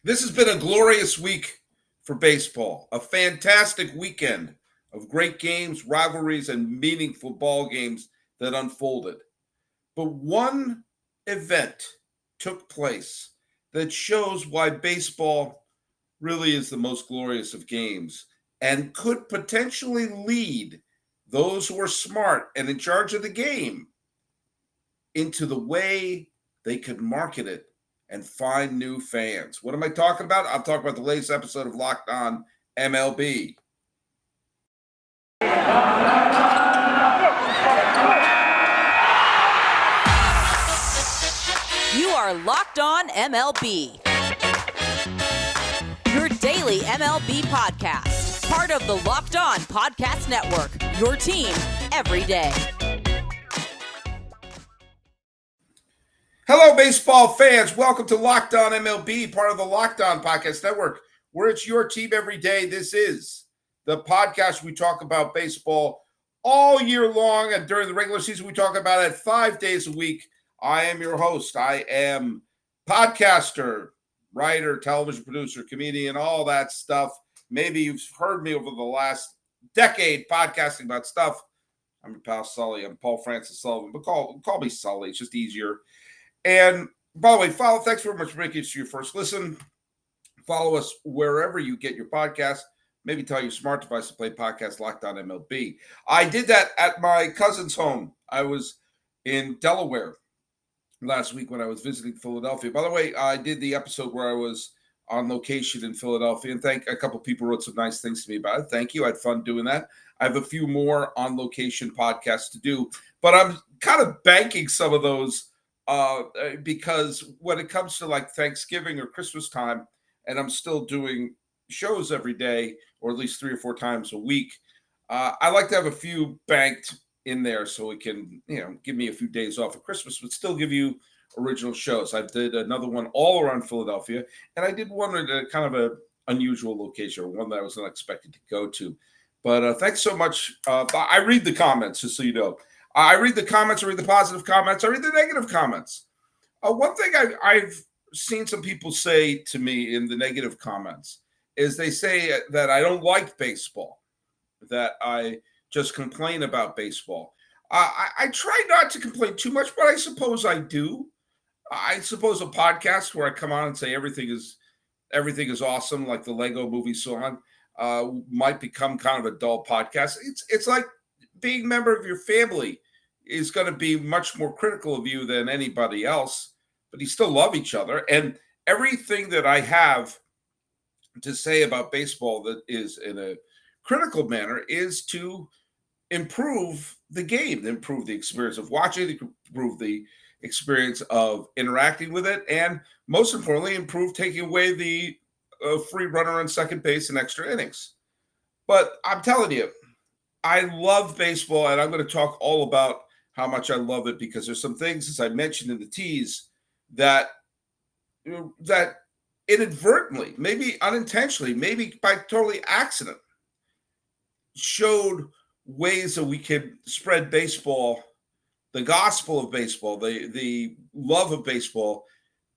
This has been a glorious week for baseball, a fantastic weekend of great games, rivalries, and meaningful ball games that unfolded. But one event took place that shows why baseball really is the most glorious of games and could potentially lead those who are smart and in charge of the game into the way they could market it and find new fans. What am I talking about? I'm talking about the latest episode of Locked On MLB. You are Locked On MLB, your daily MLB podcast, part of the Locked On Podcast Network, your team every day. Hello, baseball fans. Welcome to Locked On MLB, part of the Locked On Podcast Network, where it's your team every day. This is the podcast we talk about baseball all year long, and during the regular season, we talk about it 5 days a week. I am your host. I am podcaster, writer, television producer, comedian, all that stuff. Maybe you've heard me over the last decade podcasting about stuff. I'm your pal Sully. I'm Paul Francis Sullivan, but call me Sully. It's just easier. And by the way, thanks very much for making it your first listen. Follow us wherever you get your podcast. Maybe tell your smart device to play podcast Locked On MLB. I did that at my cousin's home. I was in Delaware last week when I was visiting Philadelphia. By the way, I did the episode where I was on location in Philadelphia, and a couple people wrote some nice things to me about it. Thank you. I had fun doing that. I have a few more on location podcasts to do, but I'm kind of banking some of those because when it comes to like Thanksgiving or Christmas time, and I'm still doing shows every day, or at least 3 or 4 times a week, I like to have a few banked in there so it can, give me a few days off of Christmas, but still give you original shows. I did another one all around Philadelphia, and I did one at a kind of an unusual location, or one that I was not expected to go to. But thanks so much. I read the comments, just so you know. I read the comments, I read the positive comments, I read the negative comments. One thing I've seen some people say to me in the negative comments is they say that I don't like baseball, that I just complain about baseball. I try not to complain too much, but I suppose I do. I suppose a podcast where I come on and say everything is awesome, like the Lego Movie song, might become kind of a dull podcast. It's like being a member of your family is going to be much more critical of you than anybody else, but you still love each other. And everything that I have to say about baseball that is in a critical manner is to improve the game, improve the experience of watching, improve the experience of interacting with it, and most importantly, improve taking away the free runner on second base and extra innings. But I'm telling you, I love baseball, and I'm going to talk all about how much I love it, because there's some things, as I mentioned in the tease, that inadvertently, maybe unintentionally, maybe by totally accident, showed ways that we could spread baseball, the gospel of baseball, the love of baseball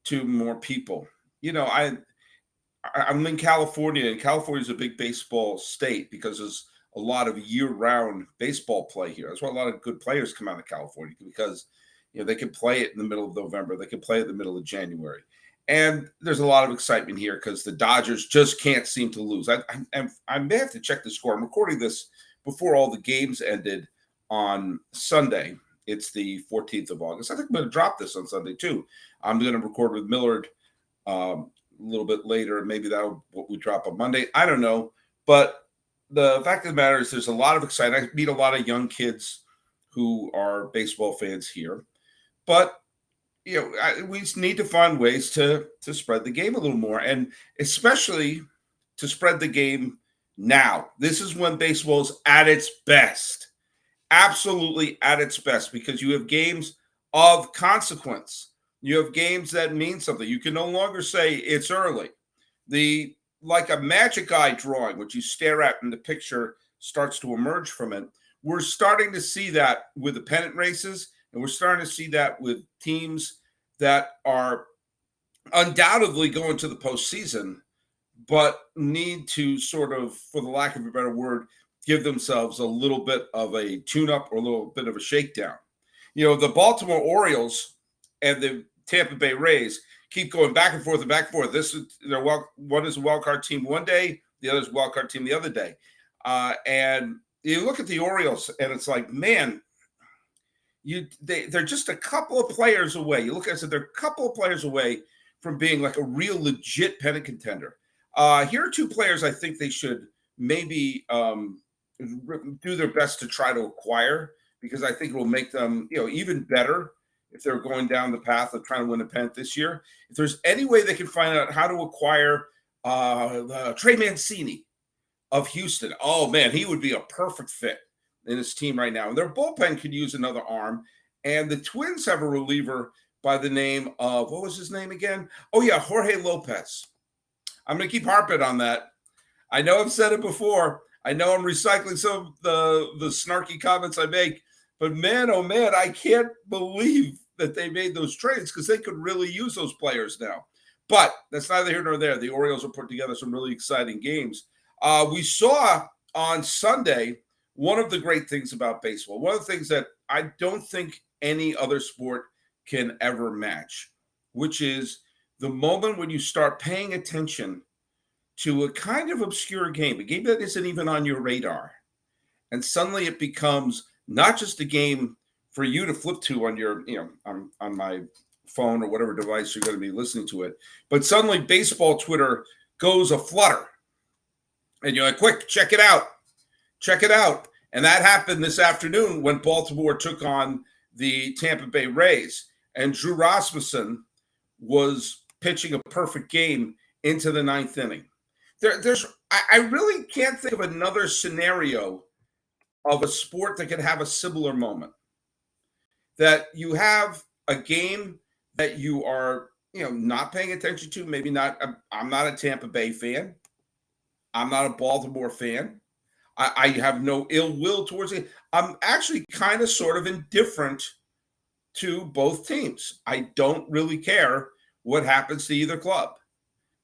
to more people. I'm in California, and California is a big baseball state because there's a lot of year-round baseball play here. That's why a lot of good players come out of California, because they can play it in the middle of November, they can play it in the middle of January, and there's a lot of excitement here because the Dodgers just can't seem to lose. I may have to check the score. I'm recording this before all the games ended on Sunday. It's the 14th of August. I think I'm going to drop this on Sunday too. I'm going to record with Millard a little bit later. Maybe that'll what we drop on Monday. I don't know, but the fact of the matter is there's a lot of excitement. I meet a lot of young kids who are baseball fans here, but we need to find ways to spread the game a little more, and especially to spread the game now. This is when baseball is at its best, absolutely at its best, because you have games of consequence. You have games that mean something. You can no longer say it's early. Like a magic eye drawing, which you stare at and the picture starts to emerge from it. We're starting to see that with the pennant races, and we're starting to see that with teams that are undoubtedly go into the postseason, but need to sort of, for the lack of a better word, give themselves a little bit of a tune-up or a little bit of a shakedown. The Baltimore Orioles and the Tampa Bay Rays keep going back and forth and back and forth. One is a wild card team one day, the other is a wild card team the other day. And you look at the Orioles, and it's like, man, they're just a couple of players away. You look at it, they're a couple of players away from being like a real legit pennant contender. Here are two players I think they should maybe do their best to try to acquire, because I think it will make them, even better if they're going down the path of trying to win a pennant this year. If there's any way they can find out how to acquire Trey Mancini of Houston, oh man, he would be a perfect fit in his team right now. And their bullpen could use another arm. And the Twins have a reliever by the name of, what was his name again? Oh yeah, Jorge Lopez. I'm going to keep harping on that. I know I've said it before. I know I'm recycling some of the snarky comments I make, but man, oh man, I can't believe that they made those trades, because they could really use those players now. But that's neither here nor there. The Orioles will put together some really exciting games. We saw on Sunday one of the great things about baseball, one of the things that I don't think any other sport can ever match, which is the moment when you start paying attention to a kind of obscure game, a game that isn't even on your radar. And suddenly it becomes not just a game for you to flip to on your, on my phone or whatever device you're going to be listening to it, but suddenly baseball Twitter goes aflutter. And you're like, quick, check it out. Check it out. And that happened this afternoon when Baltimore took on the Tampa Bay Rays. And Drew Rasmussen was pitching a perfect game into the ninth inning. I really can't think of another scenario of a sport that could have a similar moment. That you have a game that you are, not paying attention to. Maybe not. I'm not a Tampa Bay fan. I'm not a Baltimore fan. I have no ill will towards it. I'm actually kind of sort of indifferent to both teams. I don't really care what happens to either club.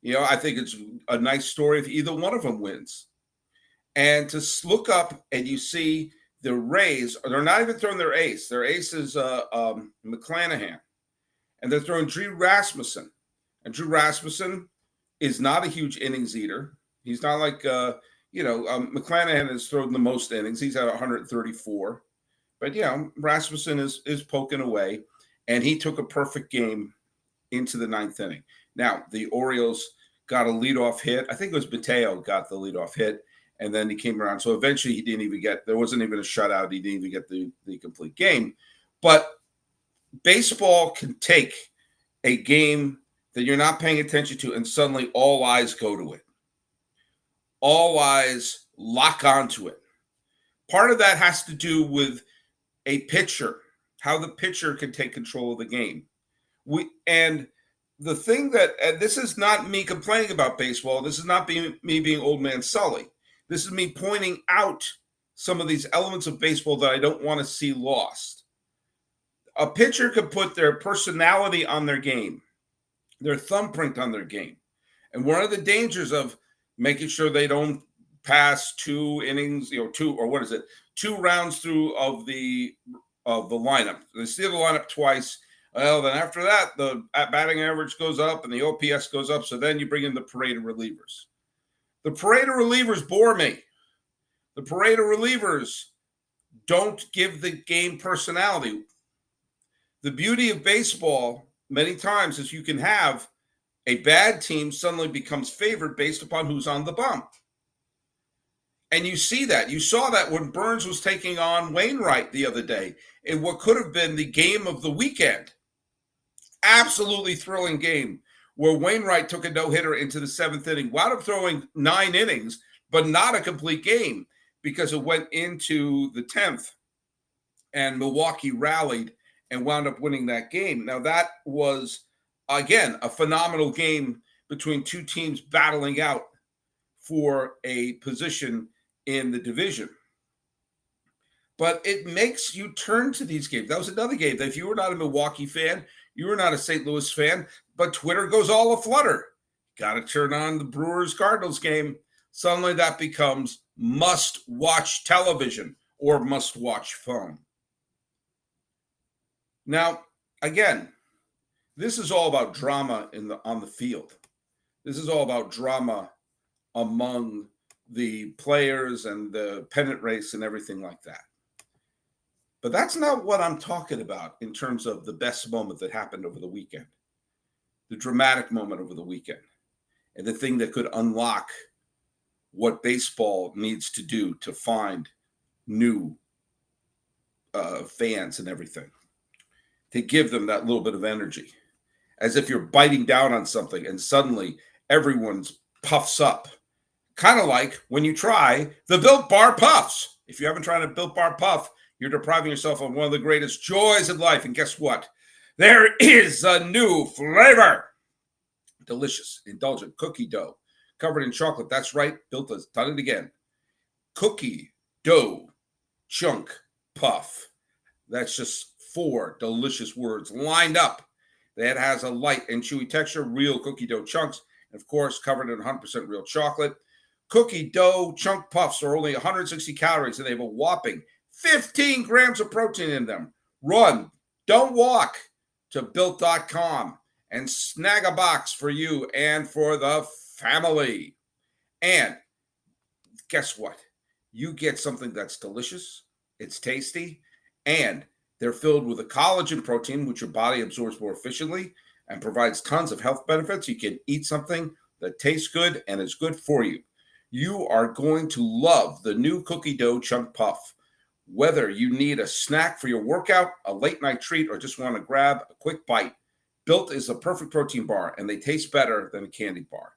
I think it's a nice story if either one of them wins. And to look up and you see the Rays, they're not even throwing their ace. Their ace is McClanahan. And they're throwing Drew Rasmussen. And Drew Rasmussen is not a huge innings eater. He's not like, McClanahan has thrown the most innings. He's at 134. But, Rasmussen is poking away. And he took a perfect game into the ninth inning. Now, the Orioles got a leadoff hit. I think it was Mateo got the leadoff hit, and then he came around. So eventually he didn't even there wasn't even a shutout. He didn't even get the complete game. But baseball can take a game that you're not paying attention to, and suddenly all eyes go to it. All eyes lock onto it. Part of that has to do with a pitcher, how the pitcher can take control of the game. The thing and this is not me complaining about baseball. This is not me being old man Sully. This is me pointing out some of these elements of baseball that I don't want to see lost. A pitcher could put their personality on their game, their thumbprint on their game. And one of the dangers of making sure they don't pass 2 innings, 2 rounds through of the lineup. They steal the lineup twice. Well, then after that, the batting average goes up and the OPS goes up. So then you bring in the parade of relievers. The parade of relievers bore me. The parade of relievers don't give the game personality. The beauty of baseball many times is you can have a bad team suddenly becomes favored based upon who's on the bump. And you see that. You saw that when Burns was taking on Wainwright the other day in what could have been the game of the weekend. Absolutely thrilling game where Wainwright took a no-hitter into the 7th inning, wound up throwing 9 innings, but not a complete game because it went into the 10th and Milwaukee rallied and wound up winning that game. Now that was, again, a phenomenal game between two teams battling out for a position in the division. But it makes you turn to these games. That was another game that if you were not a Milwaukee fan, you were not a St. Louis fan, but Twitter goes all aflutter. Got to turn on the Brewers-Cardinals game. Suddenly that becomes must-watch television or must-watch film. Now, again, this is all about drama on the field. This is all about drama among the players and the pennant race and everything like that. But that's not what I'm talking about in terms of the best moment that happened over the weekend, the dramatic moment over the weekend, and the thing that could unlock what baseball needs to do to find new fans and everything, to give them that little bit of energy, as if you're biting down on something and suddenly everyone's puffs up. Kind of like when you try the Built Bar Puffs. If you haven't tried a Built Bar Puff, you're depriving yourself of one of the greatest joys in life. And guess what? There is a new flavor. Delicious, indulgent cookie dough covered in chocolate. That's right. Built has done it again. Cookie dough chunk puff. That's just 4 delicious words lined up. That has a light and chewy texture, real cookie dough chunks, and of course, covered in 100% real chocolate. Cookie dough chunk puffs are only 160 calories, and they have a whopping 15 grams of protein in them. Run, don't walk to Built.com and snag a box for you and for the family. And guess what? You get something that's delicious, it's tasty, and they're filled with a collagen protein, which your body absorbs more efficiently and provides tons of health benefits. You can eat something that tastes good and is good for you. You are going to love the new cookie dough chunk puff. Whether you need a snack for your workout, a late night treat, or just want to grab a quick bite, Built is the perfect protein bar, and they taste better than a candy bar.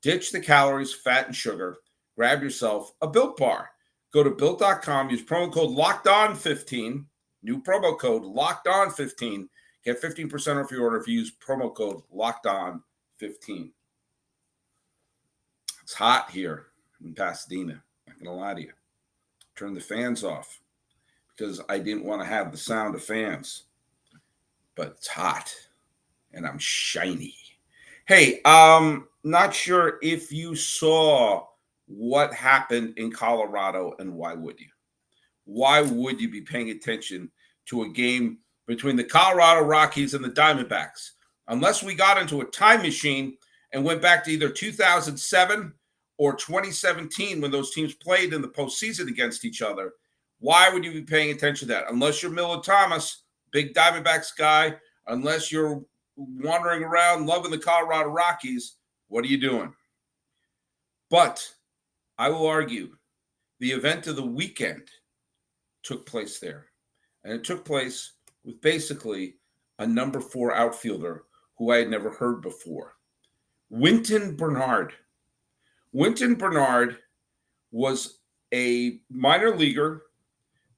Ditch the calories, fat, and sugar. Grab yourself a Built bar. Go to Built.com, use promo code LOCKEDON15, new promo code LOCKEDON15. Get 15% off your order if you use promo code LOCKEDON15. It's hot here in Pasadena. Not going to lie to you. Turn the fans off because I didn't want to have the sound of fans. But it's hot and I'm shiny. Hey, not sure if you saw what happened in Colorado, and why would you? Why would you be paying attention to a game between the Colorado Rockies and the Diamondbacks? Unless we got into a time machine and went back to either 2007 or 2017 when those teams played in the postseason against each other, why would you be paying attention to that? Unless you're Miller Thomas, big Diamondbacks guy, unless you're wandering around loving the Colorado Rockies, what are you doing? But I will argue the event of the weekend took place there. And it took place with basically a number 4 outfielder who I had never heard before. Wynton Bernard. Wynton Bernard was a minor leaguer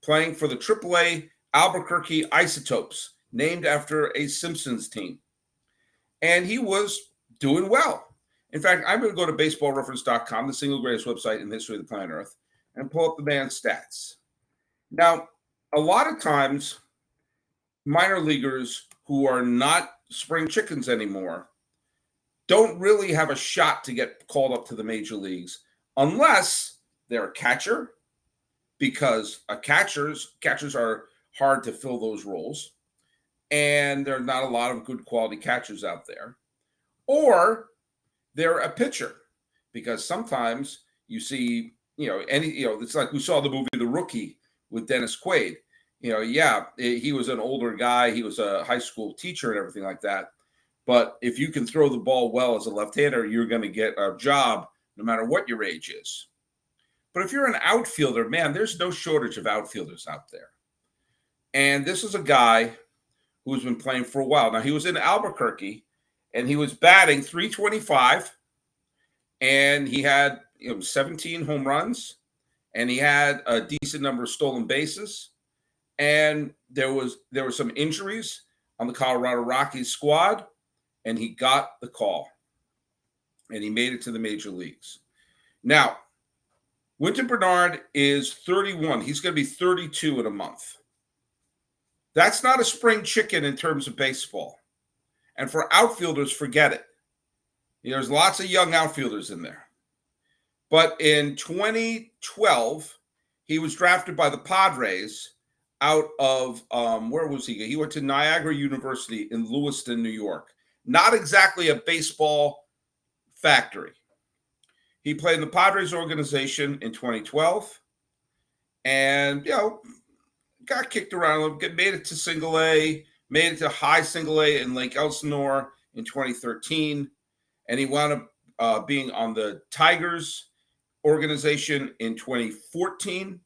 playing for the AAA Albuquerque Isotopes, named after a Simpsons team. And he was doing well. In fact, I'm going to go to baseballreference.com, the single greatest website in the history of the planet Earth, and pull up the man's stats. Now, a lot of times, minor leaguers who are not spring chickens anymore don't really have a shot to get called up to the major leagues unless they're a catcher, because catchers are hard to fill those roles, and there are not a lot of good quality catchers out there, or they're a pitcher, because sometimes you see, it's like we saw the movie The Rookie with Dennis Quaid. He was an older guy. He was a high school teacher and everything like that. But if you can throw the ball well as a left-hander, you're going to get a job no matter what your age is. But if you're an outfielder, man, there's no shortage of outfielders out there. And this is a guy who's been playing for a while. Now, he was in Albuquerque, and he was batting .325, and he had 17 home runs, and he had a decent number of stolen bases. And there were some injuries on the Colorado Rockies squad, and he got the call, and he made it to the major leagues. Now, Wynton Bernard is 31. He's going to be 32 in a month. That's not a spring chicken in terms of baseball. And for outfielders, forget it. There's lots of young outfielders in there. But in 2012, he was drafted by the Padres out of, where was he? He went to Niagara University in Lewiston, New York. Not exactly a baseball factory. He played in the Padres organization in 2012 and, got kicked around a little bit, made it to single A, made it to high single A in Lake Elsinore in 2013. And he wound up being on the Tigers organization in 2014,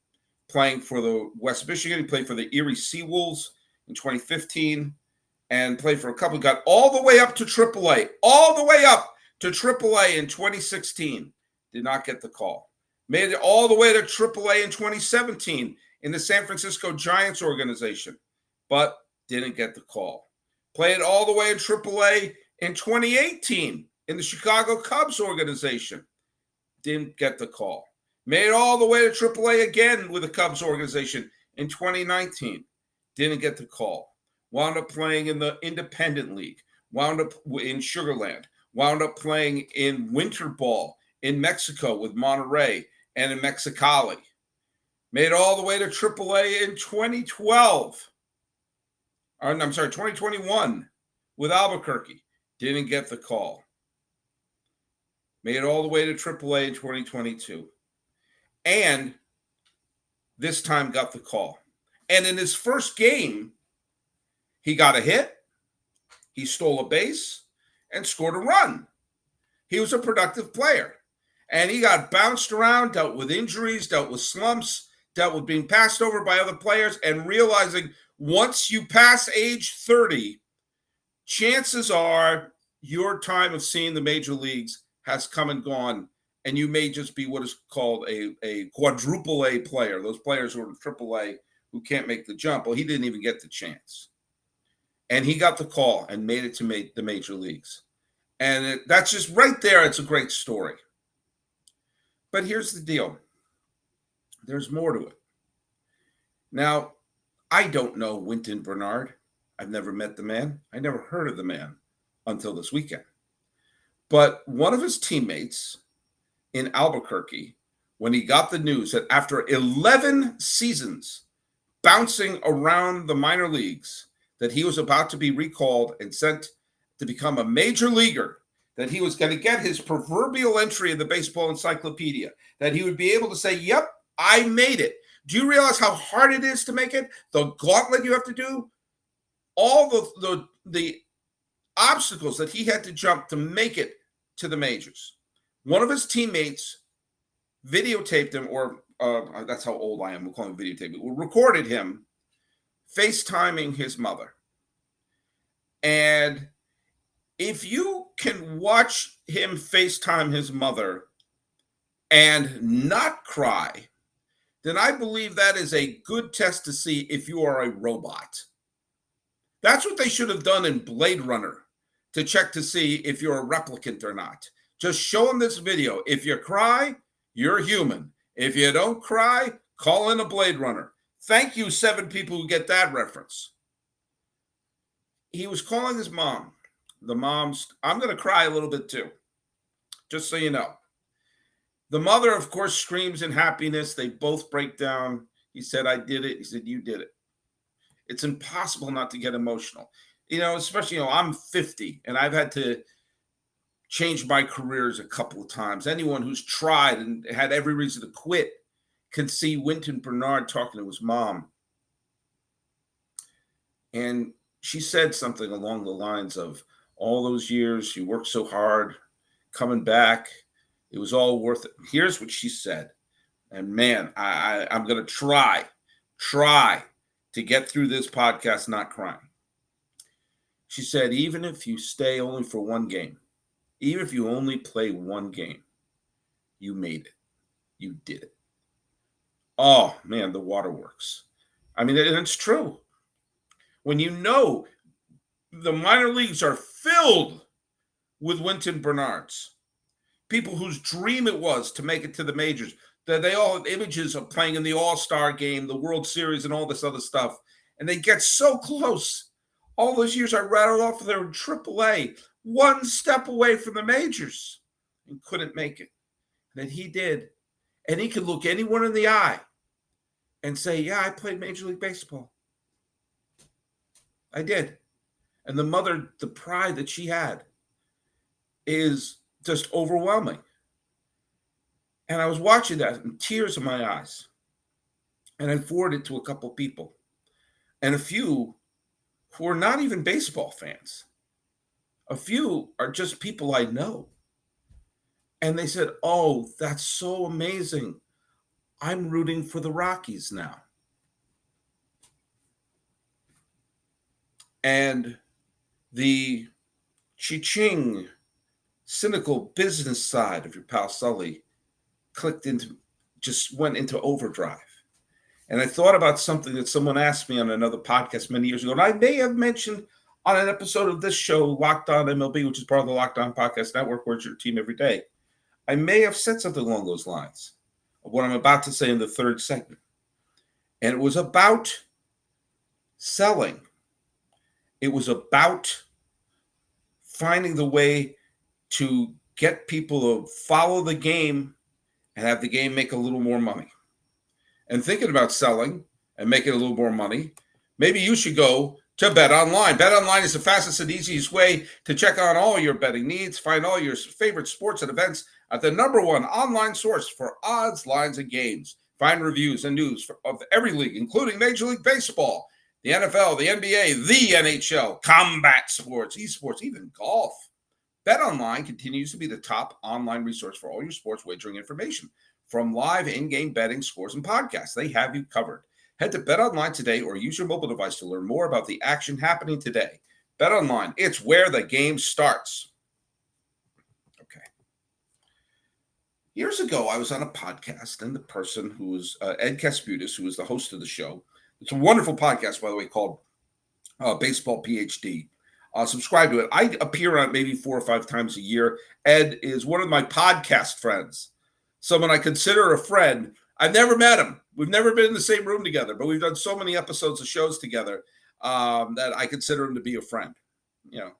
playing for the West Michigan. He played for the Erie Seawolves in 2015 and played for a couple. Got all the way up to AAA, in 2016. Did not get the call. Made it all the way to AAA in 2017 in the San Francisco Giants organization, but didn't get the call. Played all the way in AAA in 2018 in the Chicago Cubs organization. Didn't get the call. Made it all the way to AAA again with the Cubs organization in 2019. Didn't get the call. Wound up playing in the Independent League. Wound up in Sugar Land. Wound up playing in winter ball in Mexico with Monterrey and in Mexicali. Made it all the way to AAA in 2021 with Albuquerque. Didn't get the call. Made it all the way to AAA in 2022. And this time got the call. And in his first game, he got a hit, he stole a base, and scored a run. He was a productive player. And he got bounced around, dealt with injuries, dealt with slumps, dealt with being passed over by other players, and realizing once you pass age 30, chances are your time of seeing the major leagues has come and gone, and you may just be what is called a quadruple A player, those players who are in triple A who can't make the jump. Well, he didn't even get the chance. And he got the call and made it to the major leagues. And that's just right there. It's a great story. But here's the deal. There's more to it. Now, I don't know Wynton Bernard. I've never met the man. I never heard of the man until this weekend. But one of his teammates in Albuquerque, when he got the news that after 11 seasons bouncing around the minor leagues, that he was about to be recalled and sent to become a major leaguer, that he was going to get his proverbial entry in the baseball encyclopedia, that he would be able to say, yep, I made it. Do you realize how hard it is to make it? The gauntlet you have to do, all the obstacles that he had to jump to make it to the majors. One of his teammates videotaped him, or that's how old I am, we'll call him videotape, recorded him FaceTiming his mother. And if you can watch him FaceTime his mother and not cry, then I believe that is a good test to see if you are a robot. That's what they should have done in Blade Runner to check to see if you're a replicant or not. Just show him this video. If you cry, you're human. If you don't cry, call in a Blade Runner. Thank you, 7 people who get that reference. He was calling his mom. The mom's, I'm going to cry a little bit too, just so you know. The mother, of course, screams in happiness. They both break down. He said, I did it. He said, you did it. It's impossible not to get emotional. Especially, I'm 50 and I've had to change my careers a couple of times. Anyone who's tried and had every reason to quit can see Wynton Bernard talking to his mom. And she said something along the lines of, all those years, you worked so hard, coming back, it was all worth it. Here's what she said. And man, I'm going to try to get through this podcast not crying. She said, even if you stay only for one game, even if you only play one game, you made it. You did it. Oh, man, the waterworks. I mean, it's true. When you know the minor leagues are filled with Wynton Bernards, people whose dream it was to make it to the majors, that they all have images of playing in the All-Star game, the World Series, and all this other stuff, and they get so close. All those years I rattled off there in AAA, one step away from the majors, and couldn't make it. And then he did. And he could look anyone in the eye and say, yeah, I played Major League Baseball. I did. And the pride that she had is just overwhelming. And I was watching that and tears in my eyes. And I forwarded it to a couple people. And a few who are not even baseball fans. A few are just people I know. And they said, oh, that's so amazing. I'm rooting for the Rockies now. And the cha-ching, cynical business side of your pal Sully went into overdrive. And I thought about something that someone asked me on another podcast many years ago, and I may have mentioned on an episode of this show, Locked On MLB, which is part of the Locked On Podcast Network, where it's your team every day. I may have said something along those lines of what I'm about to say in the third segment. And it was about selling. It was about finding the way to get people to follow the game and have the game make a little more money. And thinking about selling and making a little more money, maybe you should go to BetOnline. BetOnline is the fastest and easiest way to check on all your betting needs. Find all your favorite sports and events at the #1 online source for odds, lines, and games. Find reviews and news of every league, including Major League Baseball, the NFL, the NBA, the NHL, combat sports, esports, even golf. BetOnline continues to be the top online resource for all your sports wagering information. From live in-game betting, scores, and podcasts, they have you covered. Head to BetOnline today or use your mobile device to learn more about the action happening today. BetOnline, it's where the game starts. Okay. Years ago, I was on a podcast, and the person who was Ed Kasputis, who was the host of the show, it's a wonderful podcast, by the way, called Baseball PhD. Subscribe to it. I appear on it maybe 4 or 5 times a year. Ed is one of my podcast friends, someone I consider a friend. I've never met him. We've never been in the same room together, but we've done so many episodes of shows together that I consider him to be a friend. You know,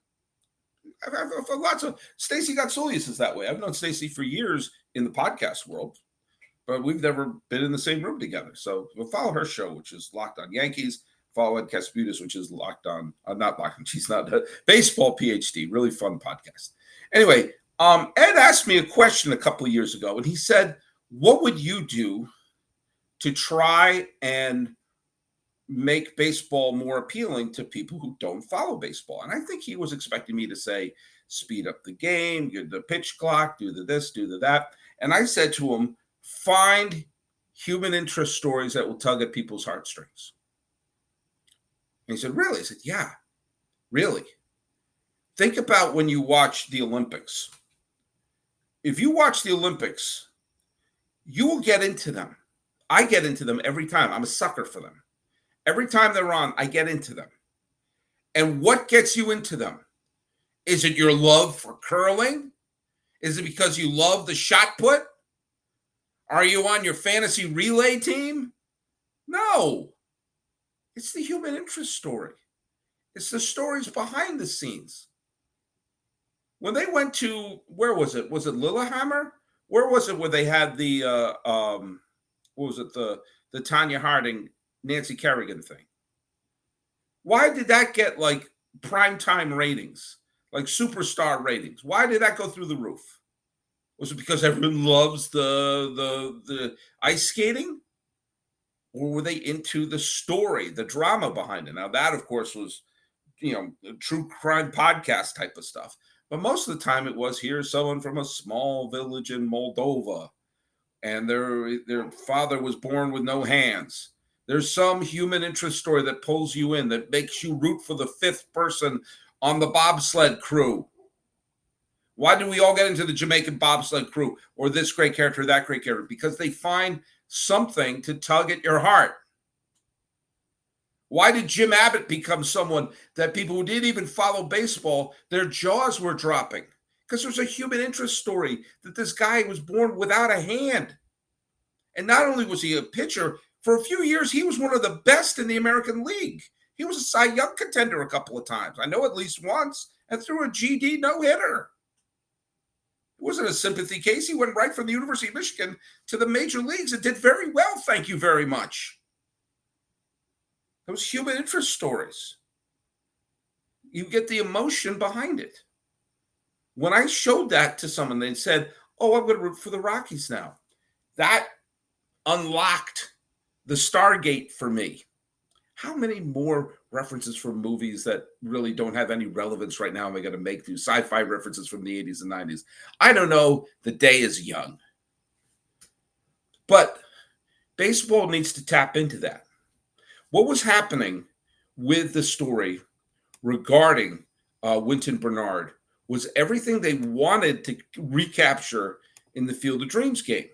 I've lots of Stacy Gotsulias is that way. I've known Stacy for years in the podcast world, but we've never been in the same room together. So we'll follow her show, which is Locked On Yankees. Follow Ed Kasputis, which is Locked On, not Locked On. She's not Baseball PhD. Really fun podcast. Anyway, Ed asked me a question a couple of years ago, and he said, what would you do to try and make baseball more appealing to people who don't follow baseball? And I think he was expecting me to say, speed up the game, get the pitch clock, do the this, do the that. And I said to him, find human interest stories that will tug at people's heartstrings. And he said, really? I said, yeah, really. Think about when you watch the Olympics. If you watch the Olympics, you will get into them. I get into them every time. I'm a sucker for them. Every time they're on, I get into them. And what gets you into them? Is it your love for curling? Is it because you love the shot put? Are you on your fantasy relay team? No. It's the human interest story. It's the stories behind the scenes. When they went to, where was it? Was it Lillehammer? Where was it where they had the, what was it, the Tanya Harding, Nancy Kerrigan thing? Why did that get like primetime ratings, like superstar ratings? Why did that go through the roof? Was it because everyone loves the ice skating? Or were they into the story, the drama behind it? Now, that, of course, was, a true crime podcast type of stuff. But most of the time it was, here's someone from a small village in Moldova, and their father was born with no hands. There's some human interest story that pulls you in, that makes you root for the 5th person on the bobsled crew. Why do we all get into the Jamaican bobsled crew, or this great character, that great character? Because they find something to tug at your heart. Why did Jim Abbott become someone that people who didn't even follow baseball, their jaws were dropping? Because there's a human interest story that this guy was born without a hand. And not only was he a pitcher, for a few years, he was one of the best in the American League. He was a Cy Young contender a couple of times. I know at least once, and threw a GD no-hitter. It wasn't a sympathy case. He went right from the University of Michigan to the major leagues and did very well, thank you very much. Those human interest stories. You get the emotion behind it. When I showed that to someone, they said, oh, I'm going to root for the Rockies now. That unlocked the Stargate for me. How many more references from movies that really don't have any relevance right now am I going to make through sci-fi references from the 80s and 90s? I don't know. The day is young. But baseball needs to tap into that. What was happening with the story regarding Wynton Bernard was everything they wanted to recapture in the Field of Dreams game.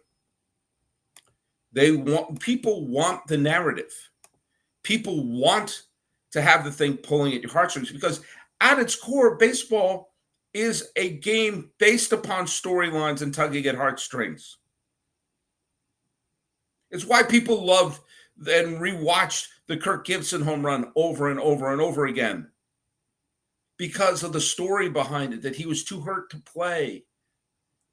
People want the narrative. People want to have the thing pulling at your heartstrings because at its core, baseball is a game based upon storylines and tugging at heartstrings. It's why people loved and rewatched the Kirk Gibson home run over and over and over again because of the story behind it, that he was too hurt to play.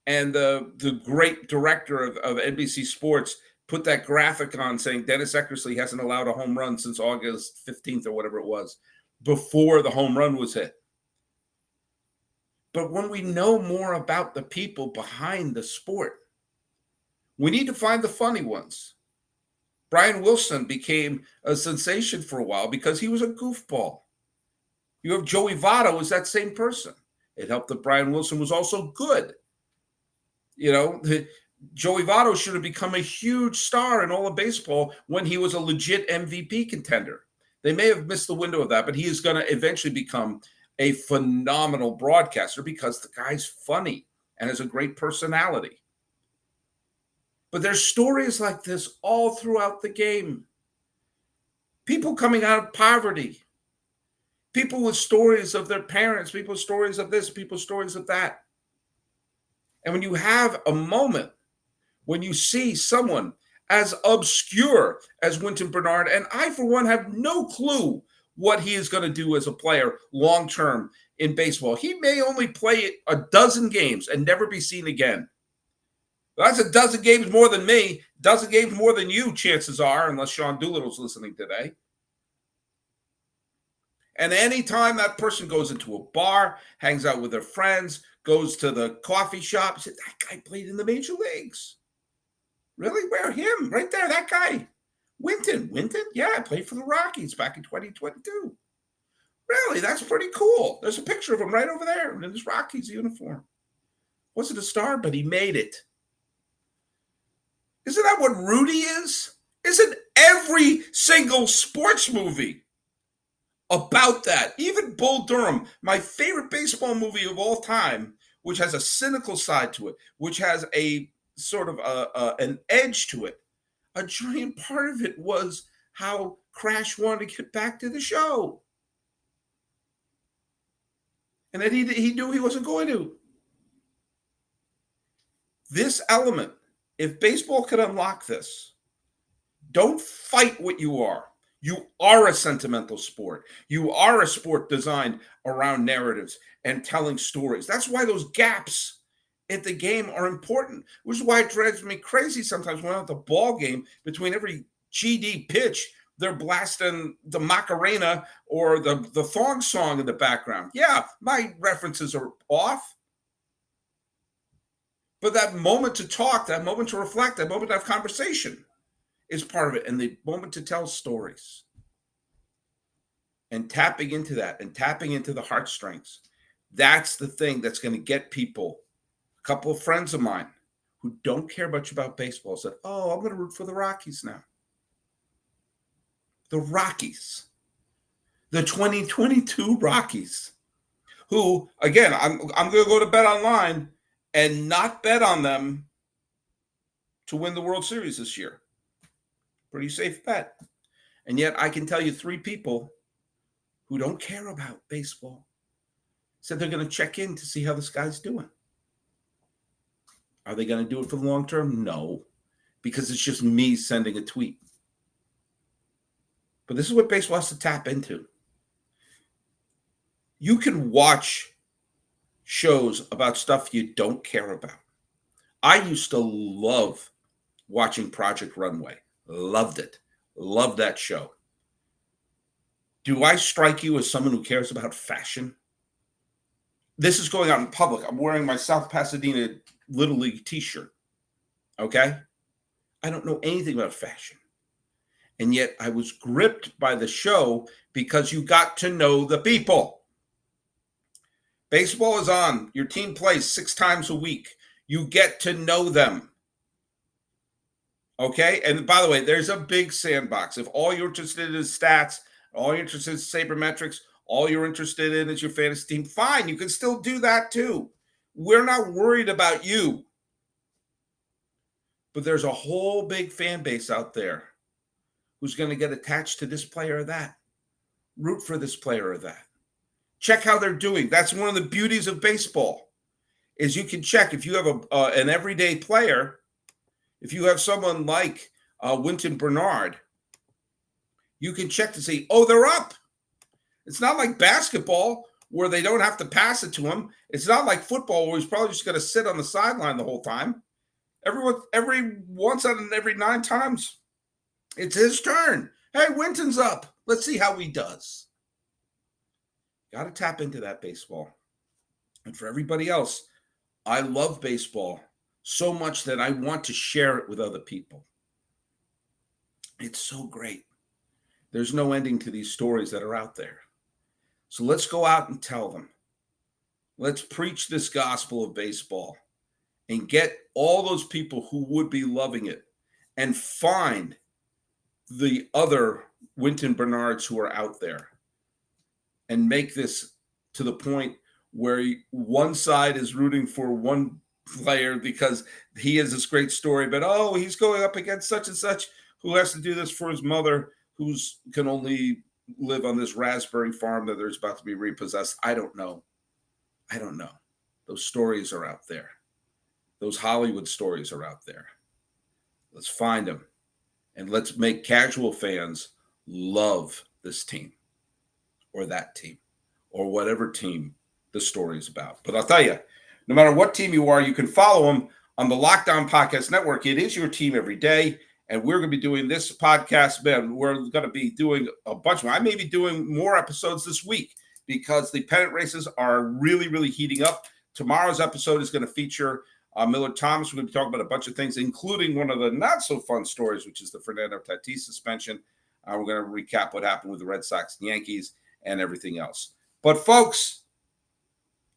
And the great director of NBC Sports put that graphic on saying Dennis Eckersley hasn't allowed a home run since August 15th or whatever it was, before the home run was hit. But when we know more about the people behind the sport, we need to find the funny ones. Brian Wilson became a sensation for a while because he was a goofball. You have Joey Votto as that same person. It helped that Brian Wilson was also good. Joey Votto should have become a huge star in all of baseball when he was a legit MVP contender. They may have missed the window of that, but he is going to eventually become a phenomenal broadcaster because the guy's funny and has a great personality. But there's stories like this all throughout the game. People coming out of poverty. People with stories of their parents, people's stories of this, people's stories of that. And when you have a moment, when you see someone as obscure as Wynton Bernard, and I, for one, have no clue what he is going to do as a player long-term in baseball. He may only play a dozen games and never be seen again. That's a dozen games more than me, dozen games more than you, chances are, unless Sean Doolittle's listening today. And anytime that person goes into a bar, hangs out with their friends, goes to the coffee shop, says, that guy played in the major leagues. Really? Where? Him? Right there, that guy. Wynton? Yeah, I played for the Rockies back in 2022. Really? That's pretty cool. There's a picture of him right over there in his Rockies uniform. Wasn't a star, but he made it. Isn't that what Rudy is? Isn't every single sports movie about that? Even Bull Durham, my favorite baseball movie of all time, which has a cynical side to it, which has a sort of an edge to it. A giant part of it was how Crash wanted to get back to the show. And then he knew he wasn't going to. This element, if baseball could unlock this, don't fight what you are. You are a sentimental sport. You are a sport designed around narratives and telling stories. That's why those gaps at the game are important, which is why it drives me crazy sometimes when I'm at the ball game. Between every GD pitch, they're blasting the Macarena or the thong song in the background. Yeah, my references are off. But that moment to talk, that moment to reflect, that moment to have conversation is part of it. And the moment to tell stories. And tapping into that and tapping into the heartstrings. That's the thing that's going to get people. A couple of friends of mine who don't care much about baseball said, oh, I'm going to root for the Rockies now. The Rockies. The 2022 Rockies. Who, again, I'm going to go to BetOnline and not bet on them to win the World Series this year. Pretty safe bet. And yet I can tell you 3 people who don't care about baseball said they're going to check in to see how this guy's doing. Are they going to do it for the long term? No, because it's just me sending a tweet. But this is what baseball has to tap into. You can watch shows about stuff you don't care about. I used to love watching Project Runway. Loved it. Loved that show. Do I strike you as someone who cares about fashion? This is going out in public. I'm wearing my South Pasadena Little League t-shirt. Okay? I don't know anything about fashion. And yet I was gripped by the show because you got to know the people. Baseball is on. Your team plays 6 times a week. You get to know them. Okay? And by the way, there's a big sandbox. If all you're interested in is stats, all you're interested in is sabermetrics, all you're interested in is your fantasy team, fine. You can still do that too. We're not worried about you. But there's a whole big fan base out there who's going to get attached to this player or that, root for this player or that. Check how they're doing. That's one of the beauties of baseball, is you can check if you have an everyday player. If you have someone like Wynton Bernard, you can check to see, oh, they're up. It's not like basketball where they don't have to pass it to him. It's not like football where he's probably just going to sit on the sideline the whole time. Every once out of every 9 times, it's his turn. Hey, Wynton's up. Let's see how he does. Got to tap into that baseball. And for everybody else, I love baseball so much that I want to share it with other people. It's so great. There's no ending to these stories that are out there. So let's go out and tell them. Let's preach this gospel of baseball and get all those people who would be loving it and find the other Wynton Bernards who are out there and make this to the point where one side is rooting for one player because he has this great story, but he's going up against such and such who has to do this for his mother, who's can only live on this raspberry farm that there's about to be repossessed. I don't know. Those stories are out there. Those Hollywood stories are out there. Let's find them. And let's make casual fans love this team or that team or whatever team the story is about. But I'll tell you, no matter what team you are, you can follow them on the Locked On Podcast Network. It is your team every day. And we're going to be doing this podcast, man. We're going to be doing a bunch of them. I may be doing more episodes this week because the pennant races are really, really heating up. Tomorrow's episode is going to feature Millard Thomas. We're going to be talking about a bunch of things, including one of the not so fun stories, which is the Fernando Tatis suspension. We're going to recap what happened with the Red Sox and Yankees and everything else. But folks,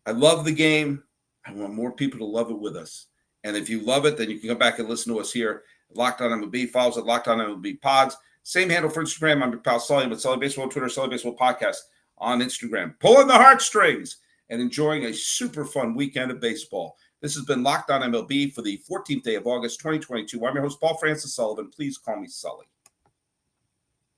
I love the game. I want more people to love it with us. And if you love it, then you can come back and listen to us here at Locked On MLB. Follow us at Locked On MLB Pods. Same handle for Instagram. I'm your pal Sully, but Sully Baseball on Twitter, Sully Baseball Podcast on Instagram. Pulling the heartstrings and enjoying a super fun weekend of baseball. This has been Locked On MLB for the 14th day of August, 2022. I'm your host, Paul Francis Sullivan. Please call me Sully.